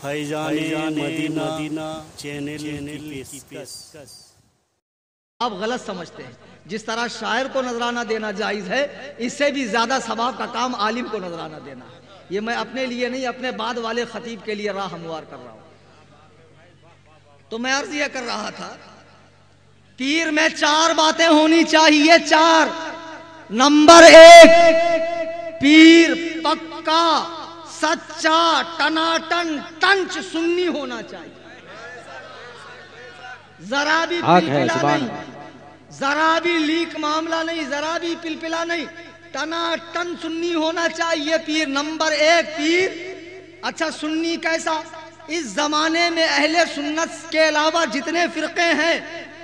Faizan Madina channel کی پیشکش۔ آپ غلط سمجھتے ہیں، جس طرح شاعر کو نذرانہ دینا جائز ہے، اس سے بھی زیادہ ثواب کا کام عالم کو نذرانہ دینا ہے۔ یہ میں اپنے لیے نہیں، اپنے بعد والے خطیب کے لیے راہ ہموار کر رہا ہوں۔ تو میں عرض یہ کر رہا تھا، پیر میں 4 باتیں ہونی چاہیے، 4۔ نمبر 1، پیر پکا سچا ٹناٹن ٹنچ سنی ہونا چاہیے، ذرا بھی پلپلا نہیں، ذرا بھی لیک معاملہ نہیں، ذرا بھی پلپلا نہیں، ٹناٹن سنی ہونا چاہیے پیر۔ نمبر 1 پیر۔ اچھا سنی کیسا؟ اس زمانے میں اہل سنت کے علاوہ جتنے فرقے ہیں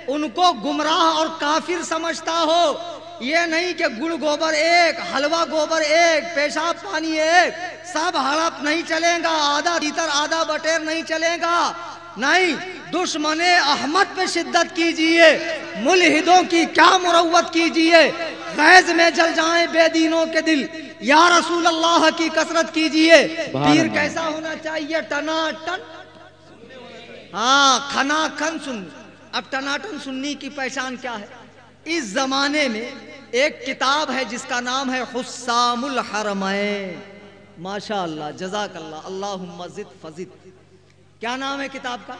ان کو گمراہ اور کافر سمجھتا ہو۔ یہ نہیں کہ گڑ گوبر ایک، حلوہ گوبر ایک، پیشاب پانی ایک، سب ہڑپ نہیں چلے گا، آدھا تیتر آدھا بٹیر نہیں چلے گا، نہیں۔ دشمن احمد پہ شدت کیجئے، ملحدوں کی کیا مروت کیجئے، غیظ میں جل جائیں بے دینوں کے دل، یا رسول اللہ کی کثرت کیجئے۔ پیر کیسا ہونا چاہیے؟ ٹناٹن، ہاں کھنا کھن سنی۔ اب ٹناٹن سنی کی پہچان کیا ہے؟ اس زمانے میں ایک کتاب ہے جس کا نام ہے حسام الحرمین۔ ماشاءاللہ، جزاک اللہ، اللہم زد فزد۔ کیا نام ہے کتاب کا؟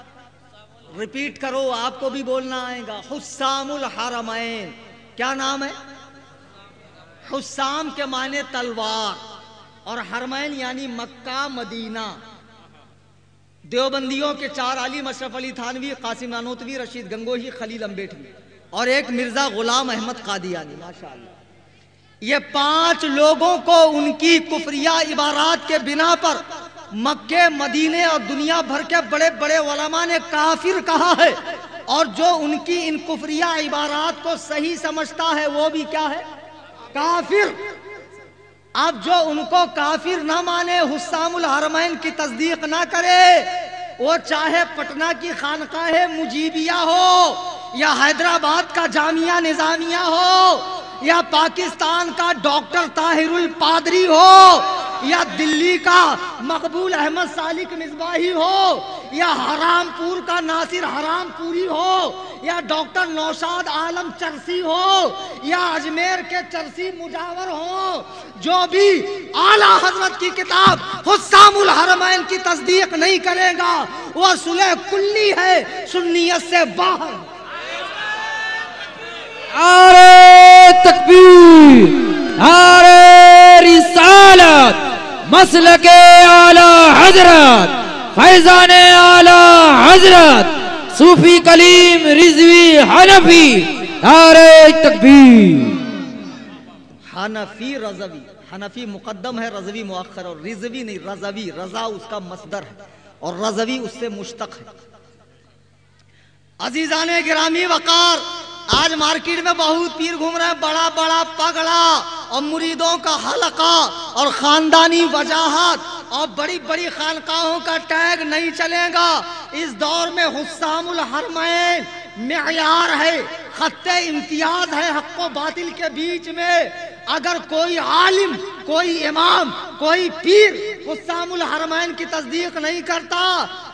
ریپیٹ کرو، آپ کو بھی بولنا آئے گا۔ حسام الحرمین۔ کیا نام ہے؟ حسام کے معنی تلوار، اور حرمین یعنی مکہ مدینہ۔ دیوبندیوں کے 4 عالم، اشرف علی تھانوی، قاسم نانوتوی، رشید گنگوہی، خلیل امبیٹوی، اور ایک مرزا غلام احمد قادیانی۔ ماشاءاللہ، یہ 5 لوگوں کو ان کی کفریہ عبارات کے بنا پر مکہ مدینے اور دنیا بھر کے بڑے بڑے علماء نے کافر کہا ہے، اور جو ان کی ان کفریہ عبارات کو صحیح سمجھتا ہے وہ بھی کیا ہے؟ کافر۔ اب جو ان کو کافر نہ مانے، حسام الحرمین کی تصدیق نہ کرے، وہ چاہے پٹنہ کی خانقاہ مجیبیہ ہو، یا حیدرآباد کا جامعہ نظامیہ ہو، یا پاکستان کا ڈاکٹر طاہر الپادری ہو، یا دلی کا مقبول احمد سالک مصباحی ہو، یا حرام پور کا ناصر حرام پوری ہو، یا ڈاکٹر نوشاد عالم چرسی ہو، یا اجمیر کے چرسی مجاور ہو، جو بھی اعلیٰ حضرت کی کتاب حسام الحرمین کی تصدیق نہیں کرے گا وہ صلح کلی ہے، سنیت سے باہر۔ نعرہ تکبیر، نعرہ رسالت، مسلک اعلیٰ حضرت، فیضان اعلیٰ حضرت، صوفی کلیم رضوی حنفی، نعرہ تکبیر۔ حنفی رضوی، حنفی مقدم ہے، رضوی مؤخر، اور رضوی نہیں، رضوی، رضا اس کا مصدر ہے، اور رضوی اس سے مشتق ہے۔ عزیزان گرامی وقار، آج مارکیٹ میں بہت پیر گھوم رہے ہیں، بڑا بڑا پگڑا اور مریدوں کا حلقہ اور خاندانی وجاہت اور بڑی بڑی خانقاہوں کا ٹیگ نہیں چلے گا۔ اس دور میں حسام الحرمین معیار ہے، خط امتیاز ہے حق و باطل کے بیچ میں۔ اگر کوئی عالم، کوئی امام، کوئی پیر حسام الحرمین کی تصدیق نہیں کرتا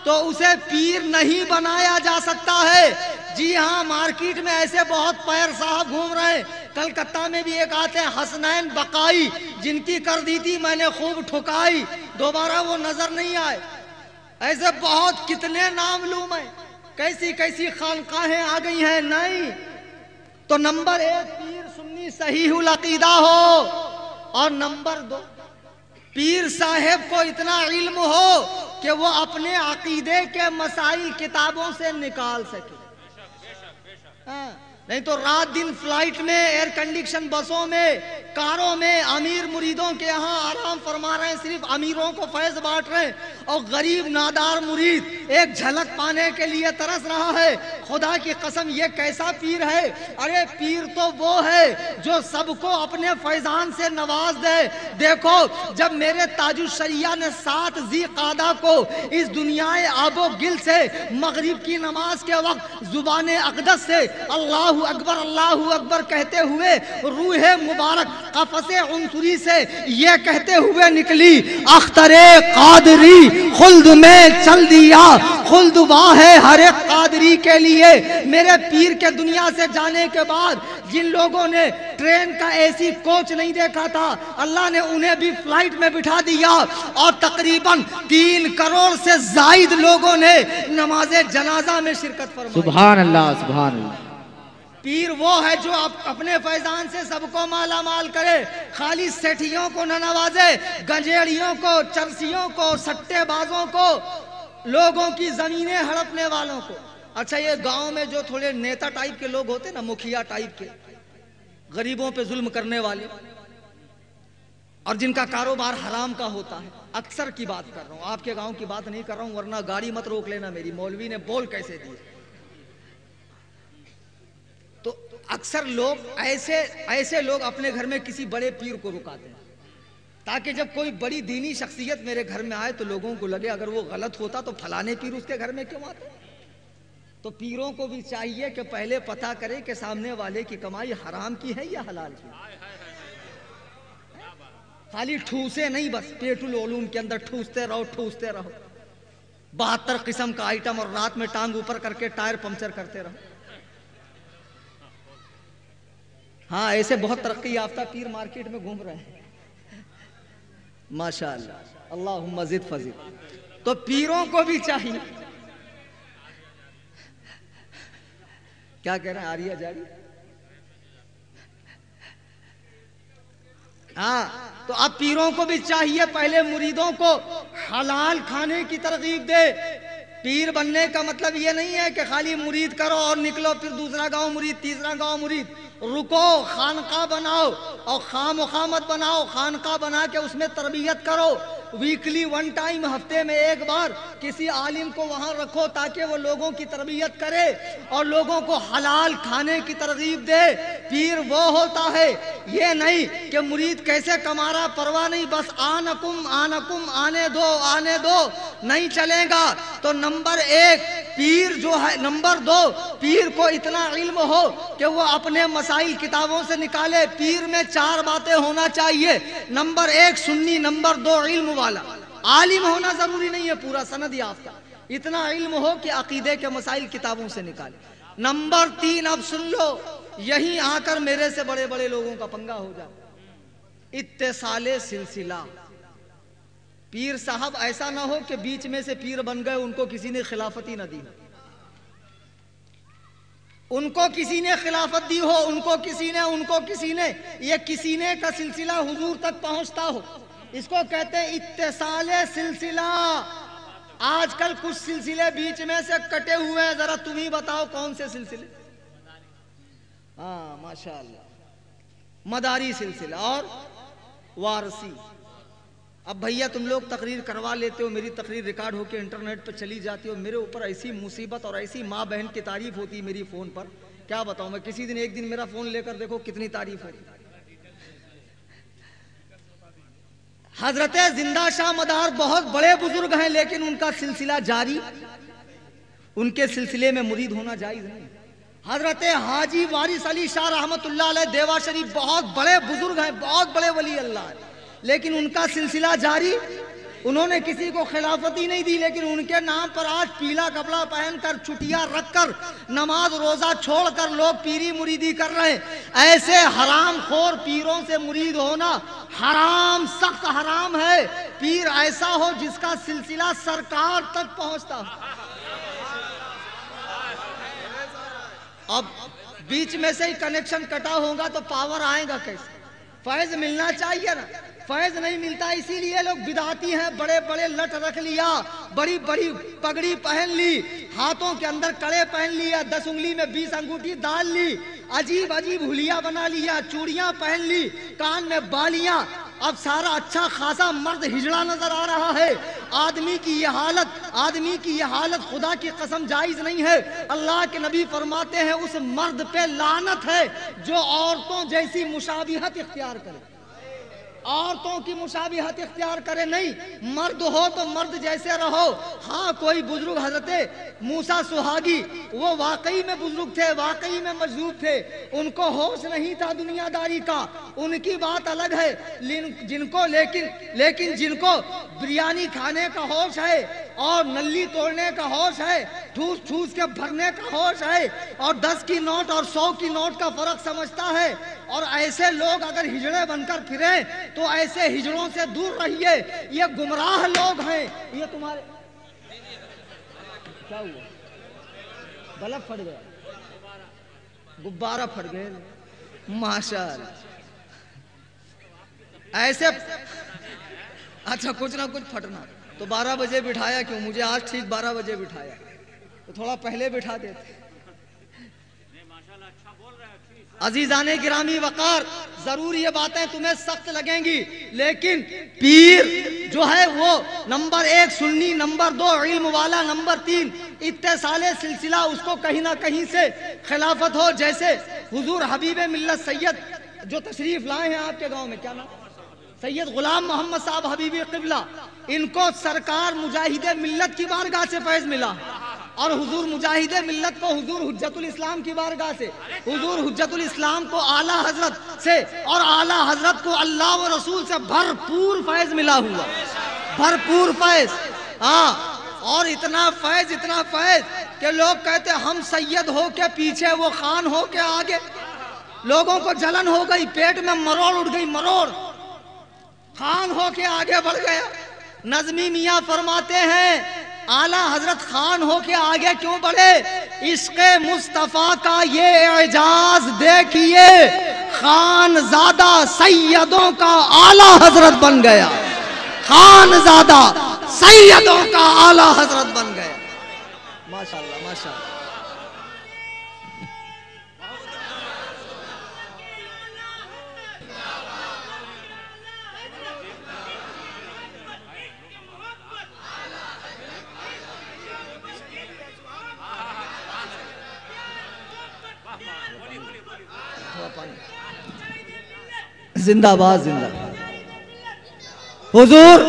تو اسے پیر نہیں بنایا جا سکتا ہے۔ جی ہاں، مارکیٹ میں ایسے بہت پیر صاحب گھوم رہے ہیں۔ کلکتہ میں بھی ایک آتے ہیں حسنین بقائی، جن کی کر دی تھی میں نے خوب ٹھکائی، دوبارہ وہ نظر نہیں آئے۔ ایسے بہت کتنے نام لوں میں، کیسی کیسی خانقاہیں آ گئی ہیں۔ نہیں تو نمبر 1 پیر سنی صحیح العقیدہ ہو، اور نمبر 2 پیر صاحب کو اتنا علم ہو کہ وہ اپنے عقیدے کے مسائل کتابوں سے نکال سکے۔ نہیں تو رات دن فلائٹ میں، ایئر کنڈیشن بسوں میں، کاروں میں امیر مریدوں کے ہاں آرام فرما رہے ہیں، صرف امیروں کو فیض بانٹ رہے ہیں، اور غریب نادار مرید ایک جھلک پانے کے لیے ترس رہا ہے۔ خدا کی قسم یہ کیسا پیر ہے؟ ارے پیر تو وہ ہے جو سب کو اپنے فیضان سے نواز دے۔ دیکھو، جب میرے تاج الشریعہ نے 7 ذی قعدہ کو اس دنیا آب و گل سے مغرب کی نماز کے وقت زبان اقدس سے اللہ اللہ اکبر کہتے ہوئے روح مبارک قفس عنصری سے یہ کہتے ہوئے نکلی، اختر قادری خلد میں چل دیا، خلد واہ ہے ہر ایک قادری کے لیے۔ میرے پیر کے دنیا سے جانے کے بعد جن لوگوں نے ٹرین کا ایسی کوچ نہیں دیکھا تھا، اللہ نے انہیں بھی فلائٹ میں بٹھا دیا، اور تقریباً 3 کروڑ سے زائد لوگوں نے نماز جنازہ میں شرکت فرمائی۔ سبحان اللہ، سبحان اللہ۔ پیر وہ ہے جو اپنے فیضان سے سب کو مالا مال کرے، خالی سیٹھیوں کو نہ نوازے، گنجیڑیوں کو، چرسیوں کو، سٹے بازوں کو، لوگوں کی زمینیں ہڑپنے والوں کو۔ اچھا یہ گاؤں میں جو تھوڑے نیتا ٹائپ کے لوگ ہوتے نا، مکھیا ٹائپ کے، غریبوں پہ ظلم کرنے والے، اور جن کا کاروبار حرام کا ہوتا ہے، اکثر کی بات کر رہا ہوں، آپ کے گاؤں کی بات نہیں کر رہا ہوں، ورنہ گاڑی مت روک لینا میری، مولوی نے بول کیسے دی۔ تو اکثر لوگ ایسے لوگ اپنے گھر میں کسی بڑے پیر کو رکاتے ہیں، تاکہ جب کوئی بڑی دینی شخصیت میرے گھر میں آئے تو لوگوں کو لگے اگر وہ غلط ہوتا تو فلانے پیر اس کے گھر میں کیوں آتے۔ تو پیروں کو بھی چاہیے کہ پہلے پتہ کرے کہ سامنے والے کی کمائی حرام کی ہے یا حلال کی۔ خالی ٹھوسے نہیں، بس پیٹ العلوم کے اندر ٹھوستے رہو 72 قسم کا آئٹم، اور رات میں ٹانگ اوپر کر کے ٹائر پنکچر کرتے رہو۔ ہاں ایسے بہت ترقی یافتہ پیر مارکیٹ میں گھوم رہے ہیں، ماشاءاللہ، اللہم زد فزد۔ تو پیروں کو بھی چاہیے، کیا کہہ رہے ہیں آریہ جاری؟ ہاں تو اب پیروں کو بھی چاہیے پہلے مریدوں کو حلال کھانے کی ترغیب دے۔ پیر بننے کا مطلب یہ نہیں ہے کہ خالی مرید کرو اور نکلو، پھر دوسرا گاؤں مرید، تیسرا گاؤں مرید۔ رکو، خانقاہ بناؤ، اور خام و خامت بناؤ، خانقاہ بنا کے اس میں تربیت کرو، ویکلی 1 ٹائم، ہفتے میں 1 بار کسی عالم کو وہاں رکھو تاکہ وہ لوگوں کی تربیت کرے اور لوگوں کو حلال کھانے کی ترغیب دے۔ پیر وہ ہوتا ہے، یہ نہیں کہ مرید کیسے کما رہا پرواہ نہیں، بس آنکم آنے دو، نہیں چلے گا۔ تو نمبر 1 پیر جو ہے، نمبر 2 پیر کو اتنا علم ہو کہ وہ اپنے مسائل کتابوں سے نکالے۔ پیر میں 4 باتیں ہونا چاہیے، نمبر 1 سنی، نمبر 2 علم والا، عالم ہونا ضروری نہیں ہے پورا سند یافتہ، اتنا علم ہو کہ عقیدے کے مسائل کتابوں سے نکالے۔ نمبر 3 اب سن لو، یہیں آ کر میرے سے بڑے بڑے لوگوں کا پنگا ہو جائے، اتصال سلسلہ۔ پیر صاحب ایسا نہ ہو کہ بیچ میں سے پیر بن گئے، ان کو کسی نے خلافت ہی نہ دی، ان کو کسی نے خلافت دی ہو، ان کو کسی نے یہ کسی نے کا سلسلہ حضور تک پہنچتا ہو، اس کو کہتے ہیں اتصال سلسلہ۔ آج کل کچھ سلسلے بیچ میں سے کٹے ہوئے ہیں، ذرا تم ہی بتاؤ کون سے سلسلے؟ ہاں ماشاءاللہ، مداری سلسلہ اور وارثی۔ اب بھیا تم لوگ تقریر کروا لیتے ہو، میری تقریر ریکارڈ ہو کے انٹرنیٹ پہ چلی جاتی ہو، میرے اوپر ایسی مصیبت اور ایسی ماں بہن کی تعریف ہوتی ہے میری فون پر، کیا بتاؤں میں۔ کسی دن ایک دن میرا فون لے کر دیکھو کتنی تعریف ہوتی۔ حضرت زندہ شاہ مدار بہت بڑے بزرگ ہیں، لیکن ان کا سلسلہ جاری، ان کے سلسلے میں مرید ہونا جائز نہیں۔ حضرت حاجی وارث علی شاہ رحمت اللہ علیہ دیوا شریف بہت بڑے بزرگ ہیں، بہت بڑے ولی اللہ ہیں، لیکن ان کا سلسلہ جاری، انہوں نے کسی کو خلافت ہی نہیں دی، لیکن ان کے نام پر آج پیلا کپڑا پہن کر، چھٹیاں رکھ کر، نماز روزہ چھوڑ کر لوگ پیری مریدی کر رہے ہیں۔ ایسے حرام خور پیروں سے مرید ہونا حرام، سخت حرام ہے۔ پیر ایسا ہو جس کا سلسلہ سرکار تک پہنچتا ہو۔ اب بیچ میں سے ہی کنیکشن کٹا ہوگا تو پاور آئے گا کیسے؟ فیض ملنا چاہیے نا، فیض نہیں ملتا، اسی لیے لوگ بدعتی ہیں، بڑے بڑے لٹ رکھ لیا، بڑی بڑی پگڑی پہن لی، ہاتھوں کے اندر کڑے پہن لیا، 10 انگلی میں 20 انگوٹھی ڈال لی، عجیب عجیب حلیہ بنا لیا، چوڑیاں پہن لی، کان میں بالیاں۔ اب سارا اچھا خاصا مرد ہجڑا نظر آ رہا ہے۔ آدمی کی یہ حالت خدا کی قسم جائز نہیں ہے۔ اللہ کے نبی فرماتے ہیں اس مرد پہ لعنت ہے جو عورتوں جیسی مشابہت اختیار کرے۔ عورتوں کی مشابہت اختیار کرے نہیں، مرد ہو تو مرد جیسے رہو۔ ہاں کوئی بزرگ حضرت موسیٰ سہاگی وہ واقعی میں بزرگ تھے، واقعی میں مجذوب تھے، ان کو ہوش نہیں تھا دنیا داری کا، ان کی بات الگ ہے۔ لیکن جن کو بریانی کھانے کا ہوش ہے اور نلی توڑنے کا ہوش ہے، ٹھوس ٹھوس کے بھرنے کا ہوش ہے، اور 10 کی نوٹ اور 100 کی نوٹ کا فرق سمجھتا ہے، اور ایسے لوگ اگر ہجڑے بن کر پھریں تو ایسے ہجڑوں سے دور رہیے، یہ گمراہ لوگ ہیں۔ یہ تمہارے کیا ہوا؟ بلب پھٹ گیا، غبارہ پھٹ گئے، ماشاءاللہ۔ ایسے اچھا کچھ نہ کچھ پھٹنا تو 12 بجے بٹھایا کیوں؟ مجھے آج ٹھیک 12 بجے بٹھایا تو تھوڑا پہلے بٹھا دیتے۔ عزیزان گرامی وقار، ضرور یہ باتیں تمہیں سخت لگیں گی، لیکن پیر جو ہے وہ نمبر 1 سنی، نمبر 2 علم والا، نمبر 3 اتصال سلسلہ، اس کو کہیں نہ کہیں سے خلافت ہو۔ جیسے حضور حبیب ملت سید جو تشریف لائے ہیں آپ کے گاؤں میں، کیا نام؟ سید غلام محمد صاحب حبیبی قبلہ، ان کو سرکار مجاہد ملت کی بارگاہ سے فیض ملا، اور حضور مجاہد ملت کو حضور حجت الاسلام کی بارگاہ سے، حضور حجت الاسلام کو اعلیٰ حضرت سے، اور اعلیٰ حضرت کو اللہ و رسول سے بھرپور فیض ملا ہوا، بھرپور فیض۔ ہاں، اور اتنا فیض کہ لوگ کہتے ہم سید ہو کے پیچھے، وہ خان ہو کے آگے۔ لوگوں کو جلن ہو گئی، پیٹ میں مروڑ اٹھ گئی، مروڑ، خان ہو کے آگے بڑھ گیا۔ نظمی میاں فرماتے ہیں اعلیٰ حضرت خان ہو کے آگے کیوں بڑھے؟ عشق مصطفیٰ کا یہ اعجاز دیکھیے، خان زادہ سیدوں کا اعلیٰ حضرت بن گیا، خان زادہ سیدوں کا اعلیٰ حضرت بن گیا۔ ماشاءاللہ ماشاءاللہ۔ زندہ باد، زندہ حضور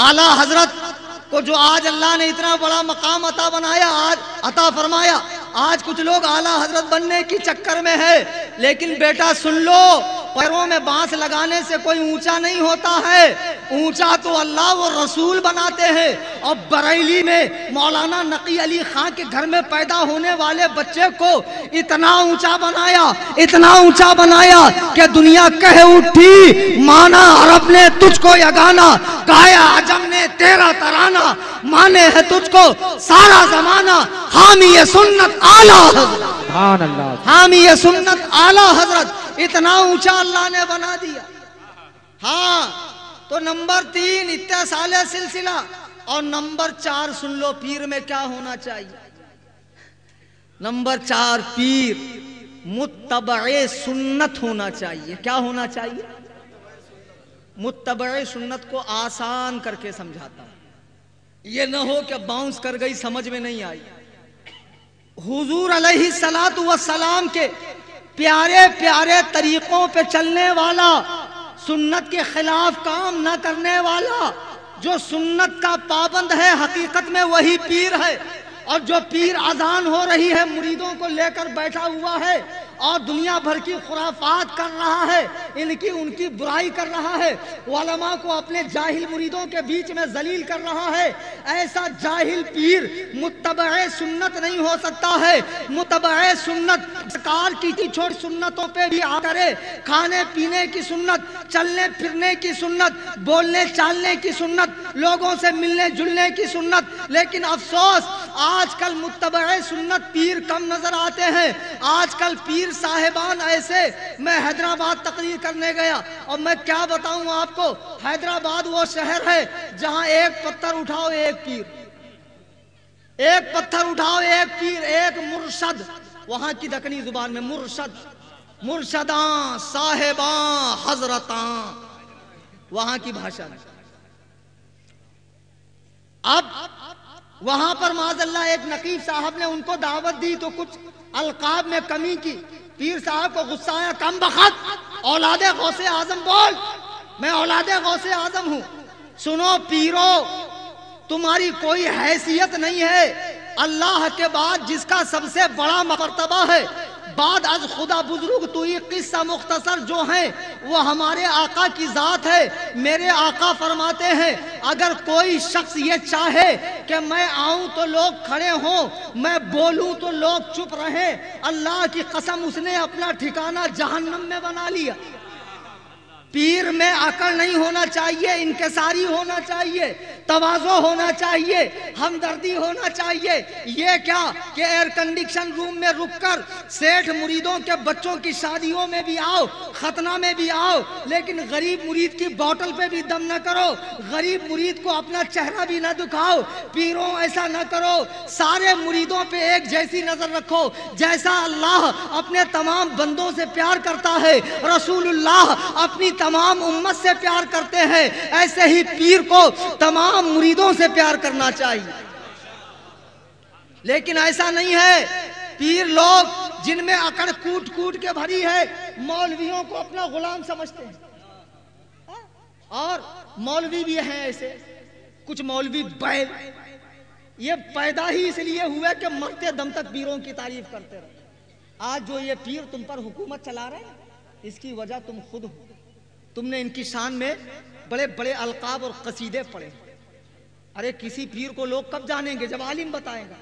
اعلیٰ حضرت کو جو آج اللہ نے اتنا بڑا مقام عطا فرمایا، آج کچھ لوگ اعلیٰ حضرت بننے کی چکر میں ہے، لیکن بیٹا سن لو، پیروں میں بانس لگانے سے کوئی اونچا نہیں ہوتا ہے، اونچا تو اللہ و رسول بناتے ہیں۔ اور بریلی میں مولانا نقی علی خان کے گھر میں پیدا ہونے والے بچے کو اتنا اونچا بنایا کہ دنیا کہہ اٹھی، مانا عرب نے تجھ کو یگانا، گایا عجم نے تیرا ترانہ، مانے ہے تجھ کو سارا زمانہ، حامی سنت اعلیٰ حضرت، حامی سنت اعلیٰ حضرت، اتنا اونچا اللہ نے بنا دیا۔ ہاں، تو نمبر 3 اتصال سلسلہ، اور نمبر 4 سن لو پیر میں کیا ہونا چاہیے۔ نمبر 4 پیر متبع سنت ہونا چاہیے۔ کیا ہونا چاہیے؟ متبع سنت کو آسان کر کے سمجھاتا ہوں، یہ نہ ہو کہ باؤنس کر گئی، سمجھ میں نہیں آئی۔ حضور علیہ السلام کے پیارے پیارے طریقوں پہ چلنے والا، سنت کے خلاف کام نہ کرنے والا، جو سنت کا پابند ہے حقیقت میں وہی پیر ہے۔ اور جو پیر اذان ہو رہی ہے مریدوں کو لے کر بیٹھا ہوا ہے اور دنیا بھر کی خرافات کر رہا ہے، ان کی برائی کر رہا ہے، علماء کو اپنے جاہل مریدوں کے بیچ میں ذلیل کر رہا ہے، ایسا جاہل پیر متبع سنت نہیں ہو سکتا ہے۔ متبع سنت سرکار کی چھوٹی سنتوں پہ بھی آ کرے، کھانے پینے کی سنت، چلنے پھرنے کی سنت، بولنے چالنے کی سنت، لوگوں سے ملنے جلنے کی سنت۔ لیکن افسوس آج کل متبع سنت پیر کم نظر آتے ہیں۔ آج کل پیر صاحبان ایسے، میں حیدرآباد تقریر کرنے گیا اور میں کیا بتاؤں آپ کو، حیدرآباد وہ شہر ہے جہاں ایک پتھر اٹھاؤ ایک پیر، ایک پتھر اٹھاؤ ایک پیر، ایک مرشد، وہاں کی دکنی زبان میں مرشد، مرشداں، صاحباں، حضرتاں، وہاں کی بھاشا میں۔ اب وہاں پر معاذ اللہ ایک نقیب صاحب نے ان کو دعوت دی تو کچھ القاب میں کمی کی، پیر صاحب کو غصہ آیا، کم بخت، اولاد غوث اعظم بول، میں اولاد غوث اعظم ہوں۔ سنو پیرو، تمہاری کوئی حیثیت نہیں ہے اللہ کے بعد جس کا سب سے بڑا مرتبہ ہے، بعد از خدا بزرگ تو یہ قصہ مختصر جو ہیں وہ ہمارے آقا کی ذات ہے۔ میرے آقا فرماتے ہیں اگر کوئی شخص یہ چاہے کہ میں آؤں تو لوگ کھڑے ہوں، میں بولوں تو لوگ چپ رہیں، اللہ کی قسم اس نے اپنا ٹھکانہ جہنم میں بنا لیا۔ پیر میں عقل نہیں ہونا چاہیے، انکساری ہونا چاہیے، تواضع ہونا چاہیے، ہمدردی ہونا چاہیے۔ یہ کیا کہ ایئر کنڈیشن روم میں رک کر سیٹھ مریدوں کے بچوں کی شادیوں میں بھی آؤ، ختنہ میں بھی آؤ، لیکن غریب مرید کی بوٹل پہ بھی دم نہ کرو، غریب مرید کو اپنا چہرہ بھی نہ دکھاؤ۔ پیروں ایسا نہ کرو، سارے مریدوں پہ ایک جیسی نظر رکھو۔ جیسا اللہ اپنے تمام بندوں سے پیار کرتا ہے، رسول اللہ اپنی تمام امت سے پیار کرتے ہیں، ایسے ہی پیر کو تمام مریدوں سے پیار کرنا چاہیے۔ لیکن ایسا نہیں ہے، پیر لوگ جن میں اکڑ کوٹ کوٹ کے بھری ہے مولویوں کو اپنا غلام سمجھتے ہیں، اور مولوی بھی ہیں ایسے کچھ مولوی بیل، یہ پیدا ہی اس لیے ہوئے کہ مرتے دم تک پیروں کی تعریف کرتے رہے۔ آج جو یہ پیر تم پر حکومت چلا رہے ہیں اس کی وجہ تم خود ہو۔ تم نے ان کی شان میں بڑے بڑے القاب اور قصیدے پڑھے۔ ارے کسی پیر کو لوگ کب جانیں گے؟ جب عالم بتائے گا۔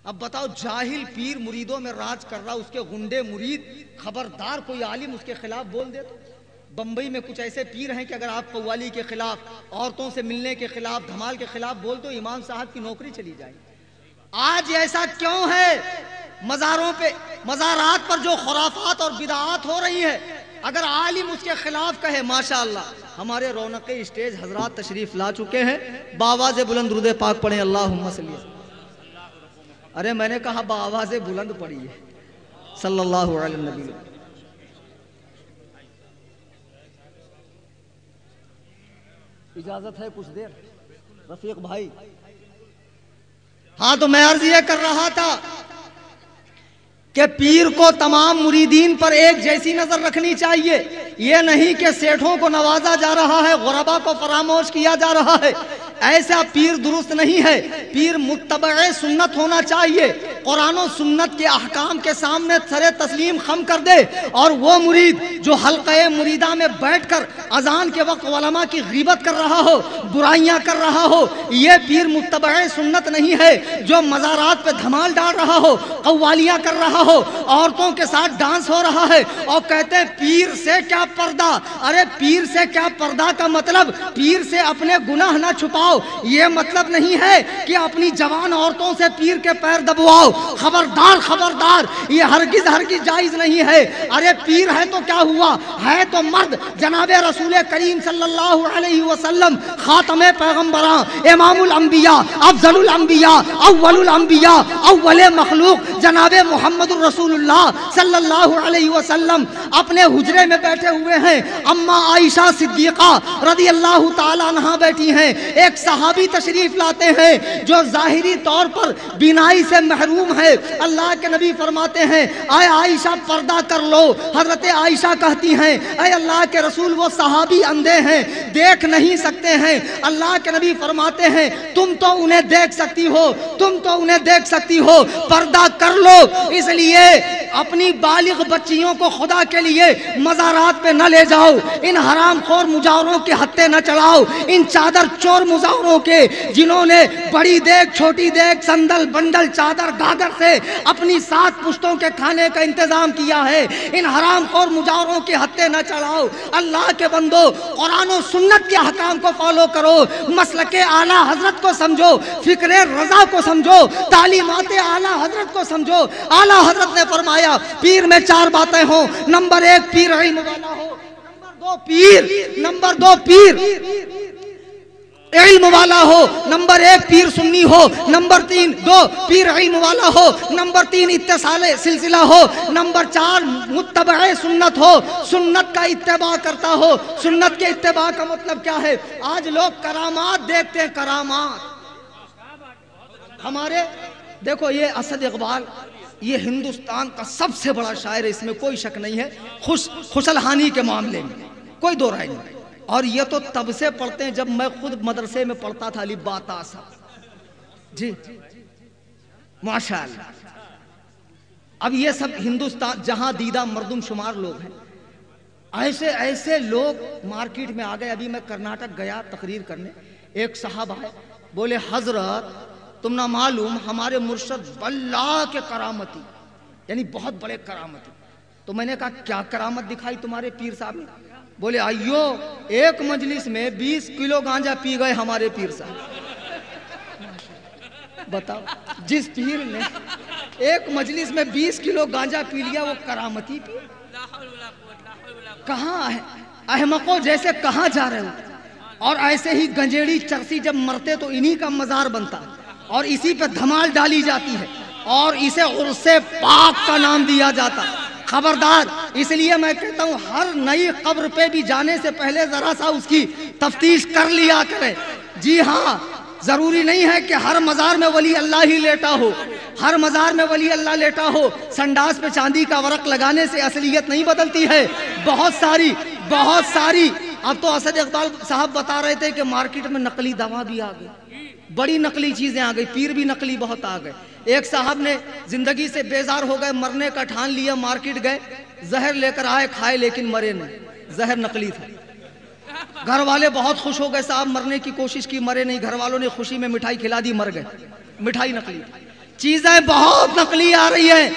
اب بتاؤ، جاہل پیر مریدوں میں راج کر رہا، اس کے گنڈے مرید، خبردار کوئی عالم اس کے خلاف بول دے تو۔ بمبئی میں کچھ ایسے پیر ہیں کہ اگر آپ قوالی کے خلاف، عورتوں سے ملنے کے خلاف، دھمال کے خلاف بول دو، امام صاحب کی نوکری چلی جائے۔ آج ایسا کیوں ہے؟ مزاروں پہ، مزارات پر جو خرافات اور بدعات ہو رہی ہے، اگر عالم اس کے خلاف کہے، ماشاءاللہ ہمارے رونق اسٹیج حضرات تشریف لا چکے ہیں، بآواز بلند درود پاک پڑھیں، اللہم صلی اللہ۔ ارے میں نے کہا بآواز بلند پڑھیے، صلی اللہ علیہ النبی۔ اجازت ہے کچھ دیر رفیق بھائی؟ ہاں تو میں عرض یہ کر رہا تھا کہ پیر کو تمام مریدین پر ایک جیسی نظر رکھنی چاہیے۔ یہ نہیں کہ سیٹھوں کو نوازا جا رہا ہے، غربا کو فراموش کیا جا رہا ہے، ایسا پیر درست نہیں ہے۔ پیر متبع سنت ہونا چاہیے، قرآن و سنت کے احکام کے سامنے سر تسلیم خم کر دے۔ اور وہ مرید جو حلقہ مریدہ میں بیٹھ کر اذان کے وقت علماء کی غیبت کر رہا ہو، برائیاں کر رہا ہو، یہ پیر متبع سنت نہیں ہے۔ جو مزارات پہ دھمال ڈال رہا ہو، قوالیاں کر رہا ہو، عورتوں کے ساتھ ڈانس ہو رہا ہے، اور کہتے ہیں پیر سے کیا پردہ۔ ارے پیر سے کیا پردہ کا مطلب پیر سے اپنے گناہ نہ چھپاؤ، یہ مطلب نہیں ہے کہ اپنی جوان عورتوں سے پیر کے پیر دبواؤ۔ خبردار خبردار، یہ ہرگز ہرگز جائز نہیں ہے۔ ارے پیر ہے تو کیا ہوا، ہے تو مرد، جناب رسول کریم صلی اللہ علیہ وسلم خاتم پیغمبران، امام الانبیاء، افضل الانبیاء، اول الانبیاء، اول مخلوق جناب محمد رسول اللہ صلی اللہ علیہ وسلم اپنے حجرے میں بیٹھے ہوئے ہیں۔ اما عائشہ صدیقہ رضی اللہ تعالی عنہا بیٹھی ہیں، ایک صحابی تشریف لاتے ہیں جو ظاہری طور پر بینائی سے محروم ہے۔ اللہ کے نبی فرماتے ہیں اے عائشہ پردہ کر لو۔ حضرت عائشہ کہتی ہیں اے اللہ کے رسول وہ صحابی اندھے ہیں، دیکھ نہیں سکتے ہیں۔ اللہ کے نبی فرماتے ہیں تم تو انہیں دیکھ سکتی ہو، تم تو انہیں دیکھ سکتی ہو، پردہ کر لو۔ اس لیے اپنی بالغ بچیوں کو خدا کے لیے مزارات پہ نہ لے جاؤ، ان حرام خور مجاوروں کے ہتھے نہ چڑھاؤ، ان چادر چور مجاوروں کے جنہوں نے بڑی دیگ چھوٹی دیگ سندل بنڈل چادر گاگر سے اپنی 7 پشتوں کے کھانے کا انتظام کیا ہے، ان حرام خور مجاوروں کے ہتھے نہ چڑھاؤ۔ اللہ کے بندو قرآن و سنت کے احکام کو فالو کرو، مسلک اعلیٰ حضرت کو سمجھو، فکر رضا کو سمجھو، تعلیمات اعلیٰ حضرت کو سمجھو۔ اعلیٰ حضرت نے فرمایا پیر میں 4 باتیں ہوں، نمبر 1 پیر علم والا ہو، نمبر 2 پیر علم والا ہو، نمبر 1 پیر سنی ہو، نمبر 2 پیر علم والا ہو، نمبر 3 اتصال سلسلہ ہو، نمبر 4 متبع سنت ہو، سنت کا اتباع کرتا ہو۔ سنت کے اتباع کا مطلب کیا ہے؟ آج لوگ کرامات دیکھتے ہیں، کرامات۔ ہمارے دیکھو یہ اسد اقبال یہ ہندوستان کا سب سے بڑا شاعر ہے، اس میں کوئی شک نہیں ہے، خوشلحانی کے معاملے میں کوئی دو رائے نہیں۔ اور یہ تو تب سے پڑھتے ہیں جب میں خود مدرسے میں پڑھتا تھا الف با تا سا، جی ماشاءاللہ۔ اب یہ سب ہندوستان جہاں دیدہ مردم شمار لوگ ہیں، ایسے ایسے لوگ مارکیٹ میں آ گئے۔ ابھی میں کرناٹک گیا تقریر کرنے، ایک صاحب آئے بولے حضرت تم نہ معلوم ہمارے مرشد واللہ کے کرامتی، یعنی بہت بڑے کرامتی۔ تو میں نے کہا کیا کرامت دکھائی تمہارے پیر صاحب نے؟ بولے آئیو ایک مجلس میں 20 کلو گانجا پی گئے ہمارے پیر صاحب۔ بتاؤ، جس پیر نے ایک مجلس میں 20 کلو گانجا پی لیا وہ کرامتی پیر؟ کہاں ہے احمقوں جیسے، کہاں جا رہے ہو؟ اور ایسے ہی گنجیڑی چرسی جب مرتے تو انہی کا مزار بنتا اور اسی پہ دھمال ڈالی جاتی ہے اور اسے عرس پاک کا نام دیا جاتا۔ خبردار، اس لیے میں کہتا ہوں ہر نئی قبر پہ بھی جانے سے پہلے ذرا سا اس کی تفتیش کر لیا کرے۔ جی ہاں، ضروری نہیں ہے کہ ہر مزار میں ولی اللہ ہی لیٹا ہو، ہر مزار میں ولی اللہ لیٹا ہو۔ سنڈاس پہ چاندی کا ورق لگانے سے اصلیت نہیں بدلتی ہے۔ بہت ساری اب تو اسد اقبال صاحب بتا رہے تھے کہ مارکیٹ میں نقلی دوا بھی آ گئی، بڑی نقلی چیزیں آ گئی، پیر بھی نقلی بہت آ گئے۔ ایک صاحب نے زندگی سے بیزار ہو گئے، مرنے کا ٹھان لیا، مارکیٹ گئے، زہر لے کر آئے، کھائے لیکن مرے نہیں، زہر نقلی تھا۔ گھر والے بہت خوش ہو گئے، صاحب مرنے کی کوشش کی، مرے نہیں۔ گھر والوں نے خوشی میں مٹھائی کھلا دی، مر گئے، مٹھائی نقلی۔ چیزیں بہت نقلی آ رہی ہیں۔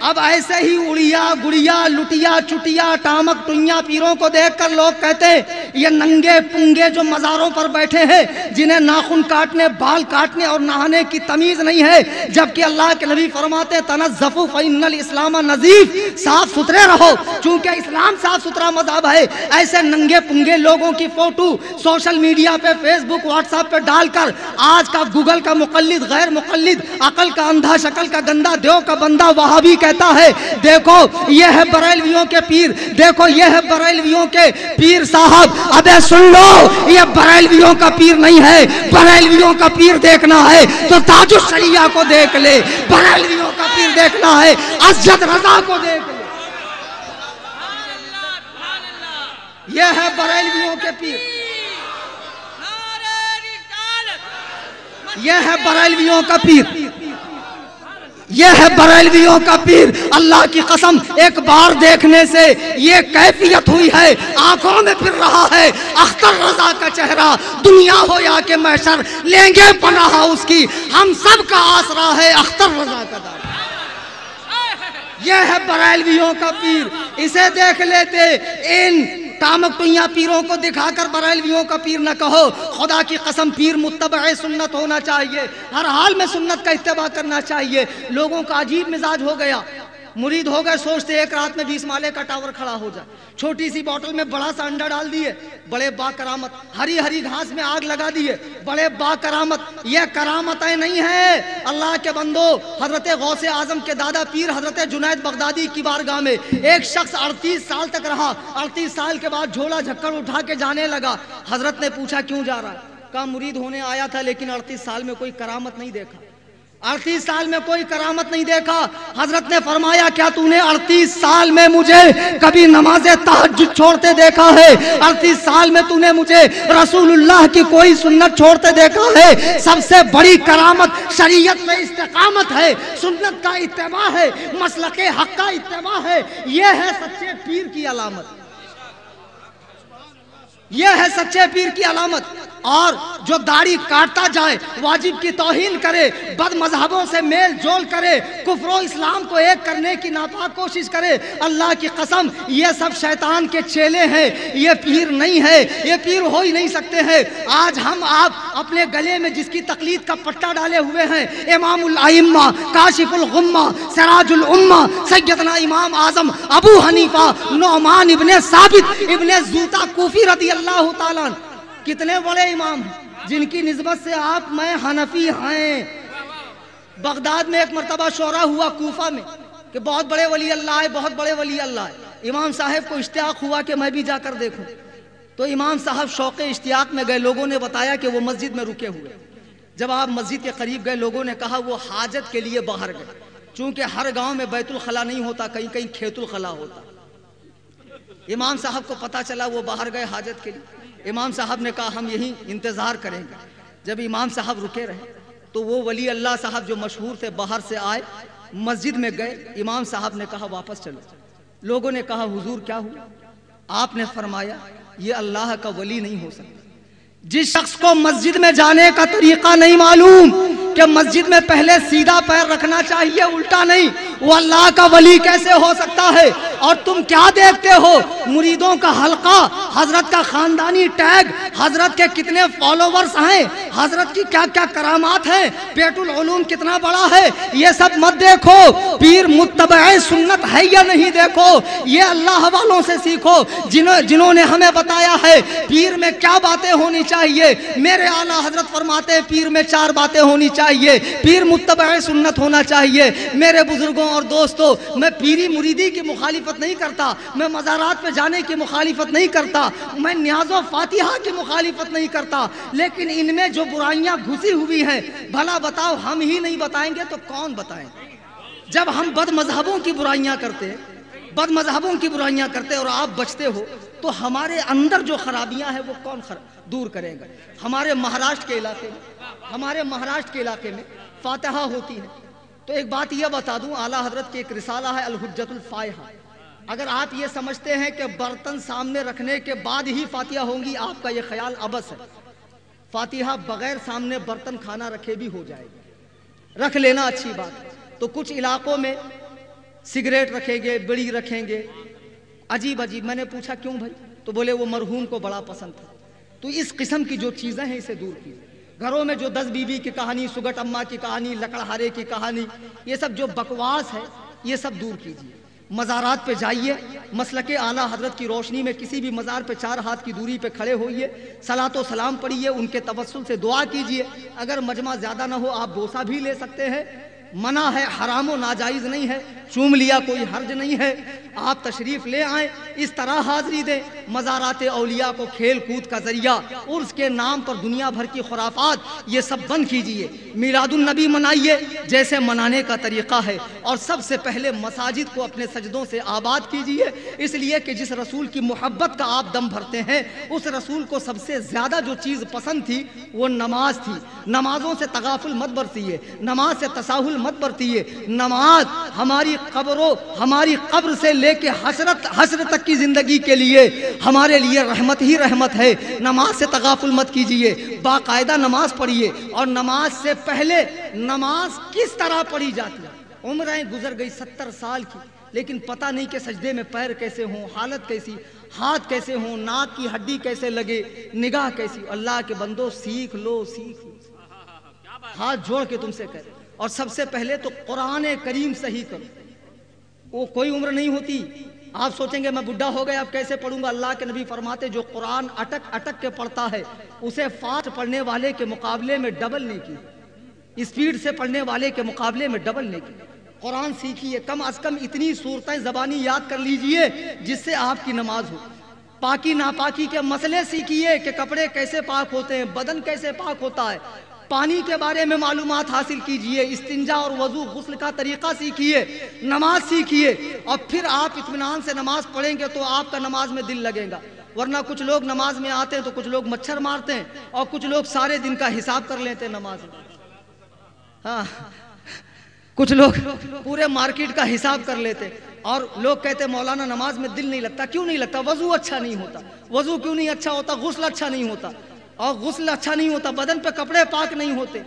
اب ایسے ہی اڑیا گڑیا لٹیا چٹیا ٹامک ٹوئیاں پیروں کو دیکھ کر لوگ کہتے ہیں یہ ننگے پنگے جو مزاروں پر بیٹھے ہیں، جنہیں ناخن کاٹنے بال کاٹنے اور نہانے کی تمیز نہیں ہے، جبکہ اللہ کے نبی فرماتے ہیں تنظفوا فإن الاسلام نظیف، صاف ستھرے رہو چونکہ اسلام صاف ستھرا مذہب ہے۔ ایسے ننگے پنگے لوگوں کی فوٹو سوشل میڈیا پہ فیس بک واٹس ایپ پہ ڈال کر آج کا گوگل کا مقلد غیر مقلد، عقل کا اندھا شکل کا گندا دیو کا بندہ وہابی کہتا ہے دیکھو یہ ہے بریلویوں کے پیر، دیکھو یہ ہے بریلویوں کے پیر صاحب۔ ابے سن لو، یہ بریلویوں کا پیر نہیں ہے، بریلویوں کا پیر دیکھنا ہے تو تاج الشریعہ کو دیکھ لے، بریلویوں کا پیر دیکھنا ہے اسجد رضا کو دیکھ لے۔ یہ ہے بریلویوں کے پیر، یہ ہے بریلویوں کا پیر، یہ ہے بریلویوں کا پیر۔ اللہ کی قسم ایک بار دیکھنے سے یہ کیفیت ہوئی ہے، آنکھوں میں پھر رہا ہے اختر رضا کا چہرہ۔ دنیا ہو یا کہ محشر لیں گے پناہ اس کی، ہم سب کا آسرا ہے اختر رضا کا دار۔ یہ ہے بریلویوں کا پیر، اسے دیکھ لیتے۔ ان ٹامک ٹوئیاں پیروں کو دکھا کر بریلویوں کا پیر نہ کہو۔ خدا کی قسم پیر متبع سنت ہونا چاہیے، ہر حال میں سنت کا اتباع کرنا چاہیے۔ لوگوں کا عجیب مزاج ہو گیا، مرید ہو گئے، سوچتے ایک رات میں 20 مالے کا ٹاور کھڑا ہو جائے، چھوٹی سی بوتل میں بڑا سا انڈا ڈال دیے، بڑے با کرامت، ہری ہری گھاس میں آگ لگا دیے، بڑے با کرامت۔ یہ کرامتیں نہیں ہیں اللہ کے بندو۔ حضرت غوث اعظم کے دادا پیر حضرت جنید بغدادی کی بارگاہ میں ایک شخص 38 سال تک رہا، 38 سال کے بعد جھولا جھکڑ اٹھا کے جانے لگا۔ حضرت نے پوچھا کیوں جا رہا ہے؟ کہا مرید ہونے آیا تھا لیکن 38 سال میں کوئی کرامت نہیں دیکھا، 38 سال میں کوئی کرامت نہیں دیکھا۔ حضرت نے فرمایا کیا تو نے 38 سال میں مجھے کبھی نماز تہجد چھوڑتے دیکھا ہے؟ 38 سال میں تو نے مجھے رسول اللہ کی کوئی سنت چھوڑتے دیکھا ہے؟ سب سے بڑی کرامت شریعت میں استقامت ہے، سنت کا اتباع ہے، مسلک حق کا اتباع ہے۔ یہ ہے سچے پیر کی علامت، یہ ہے سچے پیر کی علامت۔ اور جو داڑھی کاٹتا جائے، واجب کی توہین کرے، بد مذہبوں سے میل جول کرے، کفر و اسلام کو ایک کرنے کی ناپاک کوشش کرے، اللہ کی قسم یہ سب شیطان کے چیلے ہیں، یہ پیر نہیں ہے، یہ پیر ہو ہی نہیں سکتے ہیں۔ آج ہم آپ اپنے گلے میں جس کی تقلید کا پٹا ڈالے ہوئے ہیں، امام الائمہ، کاشف الغمہ، سراج الامہ، سیدنا امام اعظم ابو حنیفہ نعمان ابن ثابت ابن زوطہ کوفی رضی اللہ تعالیٰ، کتنے بڑے امام ہیں جن کی نسبت سے آپ میں حنفی ہیں۔ بغداد میں ایک مرتبہ شورا ہوا کوفہ میں کہ بہت بڑے ولی اللہ ہے، بہت بڑے ولی اللہ ہے۔ امام صاحب کو اشتیاق ہوا کہ میں بھی جا کر دیکھوں، تو امام صاحب شوق اشتیاق میں گئے۔ لوگوں نے بتایا کہ وہ مسجد میں رکے ہوئے۔ جب آپ مسجد کے قریب گئے، لوگوں نے کہا وہ حاجت کے لیے باہر گئے۔ چونکہ ہر گاؤں میں بیت الخلا نہیں ہوتا، کہیں کہیں کھیت الخلا ہوتا۔ امام صاحب کو پتا چلا، وہ باہر گئے حاجت کے لیے۔ امام صاحب نے کہا ہم یہیں انتظار کریں گے۔ جب امام صاحب رکے رہے تو وہ ولی اللہ صاحب جو مشہور تھے باہر سے آئے، مسجد میں گئے۔ امام صاحب نے کہا واپس چلو۔ لوگوں نے کہا حضور کیا ہوا؟ آپ نے فرمایا یہ اللہ کا ولی نہیں ہو سکتا۔ جس شخص کو مسجد میں جانے کا طریقہ نہیں معلوم کہ مسجد میں پہلے سیدھا پیر رکھنا چاہیے الٹا نہیں، وہ اللہ کا ولی کیسے ہو سکتا ہے؟ اور تم کیا دیکھتے ہو؟ مریدوں کا حلقہ، حضرت کا خاندانی ٹیگ، حضرت کے کتنے فالوورز ہیں، حضرت کی کیا کیا کرامات ہیں، بیت العلوم کتنا بڑا ہے، یہ سب مت دیکھو۔ پیر متبع سنت ہے یا نہیں دیکھو، یہ اللہ والوں سے سیکھو جنہوں نے ہمیں بتایا ہے پیر میں کیا باتیں ہونی چاہیے۔ میرے اعلیٰ حضرت فرماتے ہیں پیر میں 4 باتیں ہونی چاہیے۔ پیر متبع سنت ہونا چاہیے۔ میرے بزرگوں اور دوستوں، میں پیری مریدی کی مخالفت نہیں کرتا، میں مزارات پہ جانے کی مخالفت نہیں کرتا، میں نیاز و فاتحہ کی مخالفت نہیں کرتا، لیکن ان میں جو برائیاں گھسی ہوئی ہیں بھلا بتاؤ ہم ہی نہیں بتائیں گے تو کون بتائیں؟ جب ہم بد مذہبوں کی برائیاں کرتے اور آپ بچتے ہو تو ہمارے اندر جو خرابیاں ہیں وہ کون دور کرے گا؟ ہمارے مہاراشٹر کے علاقے میں فاتحہ ہوتی ہے تو ایک بات یہ بتا دوں، اعلیٰ حضرت کی ایک رسالہ ہے الحجت الفائحہ۔ اگر آپ یہ سمجھتے ہیں کہ برتن سامنے رکھنے کے بعد ہی فاتحہ ہوں گی، آپ کا یہ خیال عبث ہے۔ فاتحہ بغیر سامنے برتن کھانا رکھے بھی ہو جائے گی، رکھ لینا اچھی بات ہے۔ تو کچھ علاقوں میں سگریٹ رکھیں گے، بڑی رکھیں گے، عجیب۔ میں نے پوچھا کیوں بھائی؟ تو بولے وہ مرحوم کو بڑا پسند تھا۔ تو اس قسم کی جو چیزیں ہیں اسے دور کیجیے۔ گھروں میں جو 10 بیوی کی کہانی، سگٹ اماں کی کہانی، لکڑہارے کی کہانی، یہ سب جو بکواس ہے یہ سب دور کیجیے۔ مزارات پہ جائیے، مسلک اعلیٰ حضرت کی روشنی میں کسی بھی مزار پہ 4 ہاتھ کی دوری پہ کھڑے ہوئیے، صلاۃ و سلام پڑھیے، ان کے توسل سے دعا کیجیے۔ اگر مجمع زیادہ نہ ہو آپ بوسہ بھی لے سکتے ہیں، منع ہے، حرام و ناجائز نہیں ہے، چوم لیا کوئی حرج نہیں ہے۔ آپ تشریف لے آئیں، اس طرح حاضری دیں۔ مزارات اولیاء کو کھیل کود کا ذریعہ، عرس کے نام پر دنیا بھر کی خرافات، یہ سب بند کیجئے۔ میلاد النبی منائیے جیسے منانے کا طریقہ ہے، اور سب سے پہلے مساجد کو اپنے سجدوں سے آباد کیجئے، اس لیے کہ جس رسول کی محبت کا آپ دم بھرتے ہیں اس رسول کو سب سے زیادہ جو چیز پسند تھی وہ نماز تھی۔ نمازوں سے تغافل مت برتیے، نماز سے تساہل مت برتیے۔ نماز ہماری ہماری قبر سے لے کے حشر تک کی زندگی کے لیے ہمارے لیے رحمت ہی رحمت ہے۔ نماز سے تغافل مت کیجئے، باقاعدہ نماز پڑھیے۔ اور نماز سے پہلے نماز کس طرح پڑھی جاتی ہے؟ عمریں گزر گئی 70 سال کی، لیکن پتہ نہیں کہ سجدے میں پیر کیسے ہوں، حالت کیسی، ہاتھ کیسے ہوں، ناک کی ہڈی کیسے لگے، نگاہ کیسی۔ اللہ کے بندو سیکھ لو، ہاتھ جوڑ کے تم سے کہے۔ اور سب سے پہلے تو قرآن کریم صحیح کرو۔ وہ کوئی عمر نہیں ہوتی۔ آپ سوچیں گے میں بڈھا ہو گیا اب کیسے پڑھوں گا؟ اللہ کے نبی فرماتے جو قرآن اٹک اٹک کے پڑھتا ہے اسے فاسٹ پڑھنے والے کے مقابلے میں ڈبل نیکی، اسپیڈ سے پڑھنے والے کے مقابلے میں ڈبل نیکی۔ قرآن سیکھیے، کم از کم اتنی صورتیں زبانی یاد کر لیجئے جس سے آپ کی نماز ہو۔ پاکی ناپاکی کے مسئلے سیکھیے کہ کپڑے کیسے پاک ہوتے ہیں، بدن کیسے پاک ہوتا ہے، پانی کے بارے میں معلومات حاصل کیجئے، استنجا اور وضو غسل کا طریقہ سیکھیے، نماز سیکھیے، اور پھر آپ اطمینان سے نماز پڑھیں گے تو آپ کا نماز میں دل لگے گا۔ ورنہ کچھ لوگ نماز میں آتے ہیں تو کچھ لوگ مچھر مارتے ہیں اور کچھ لوگ سارے دن کا حساب کر لیتے ہیں نماز میں۔ ہاں، کچھ لوگ پورے مارکیٹ کا حساب کر لیتے، اور لوگ کہتے ہیں مولانا نماز میں دل نہیں لگتا۔ کیوں نہیں لگتا؟ وضو اچھا نہیں ہوتا۔ وضو کیوں نہیں اچھا ہوتا؟ غسل اچھا نہیں ہوتا، اور غسل اچھا نہیں ہوتا، بدن پہ کپڑے پاک نہیں ہوتے۔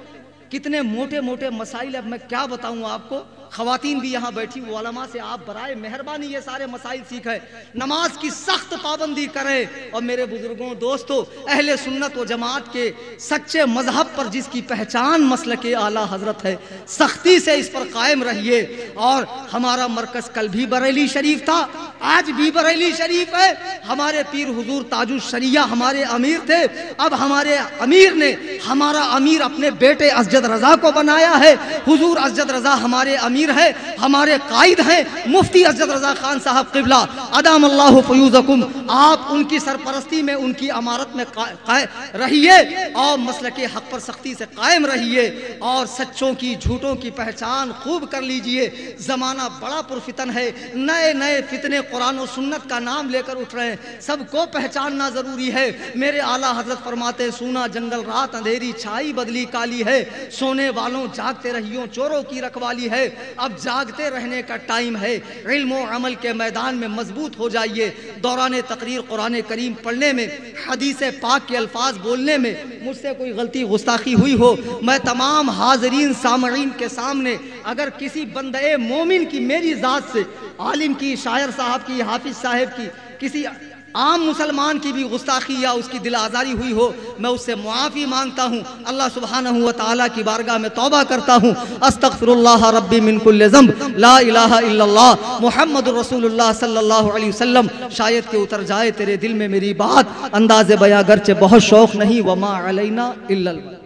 کتنے موٹے موٹے مسائل، اب میں کیا بتاؤں آپ کو۔ خواتین بھی یہاں بیٹھی، علماء سے آپ برائے مہربانی یہ سارے مسائل سیکھیں، نماز کی سخت پابندی کریں۔ اور میرے بزرگوں دوستوں، اہل سنت و جماعت کے سچے مذہب پر جس کی پہچان مسلک اعلیٰ حضرت ہے، سختی سے اس پر قائم رہیے۔ اور ہمارا مرکز کل بھی بریلی شریف تھا، آج بھی بریلی شریف ہے۔ ہمارے پیر حضور تاج الشریعہ ہمارے امیر تھے، اب ہمارے امیر نے، ہمارا امیر اپنے بیٹے اسجد اسجد رضا کو بنایا ہے. حضور اسجد رضا ہمارے امیر ہیں, ہمارے قائد ہیں, مفتی اسجد رضا خان صاحب قبلہ ادام اللہ فیوزکم. آپ ان کی سرپرستی میں, ان کی امارت میں رہیے اور مسلک حق پر سختی سے قائم رہیے اور سچوں کی جھوٹوں کی پہچان خوب کر لیجئے. زمانہ بڑا پرفتن ہے, نئے نئے فتنے قرآن و سنت کا نام لے کر اٹھ رہے ہیں, سب کو پہچاننا ضروری ہے. میرے اعلیٰ حضرت فرماتے ہیں سونا جنگل رات اندھیری چھائی بدلی کالی ہے, سونے والوں جاگتے رہیوں چوروں کی رکھوالی ہے. اب جاگتے رہنے کا ٹائم ہے, علم و عمل کے میدان میں مضبوط ہو جائیے. دوران تقریر قرآن کریم پڑھنے میں, حدیث پاک کے الفاظ بولنے میں مجھ سے کوئی غلطی گستاخی ہوئی ہو, میں تمام حاضرین سامعین کے سامنے اگر کسی بندے مومن کی میری ذات سے, عالم کی, شاعر صاحب کی, حافظ صاحب کی, کسی عام مسلمان کی بھی گستاخی یا اس کی دل آزاری ہوئی ہو, میں اس سے معافی مانگتا ہوں. اللہ سبحانہ و تعالیٰ کی بارگاہ میں توبہ کرتا ہوں. استغفر اللہ ربی من کل ذنب, لا الہ الا اللہ محمد رسول اللہ صلی اللہ علیہ وسلم. شاید کہ اتر جائے تیرے دل میں میری بات, انداز بیاں گرچہ بہت شوق نہیں, وما علینا الا البلاغ.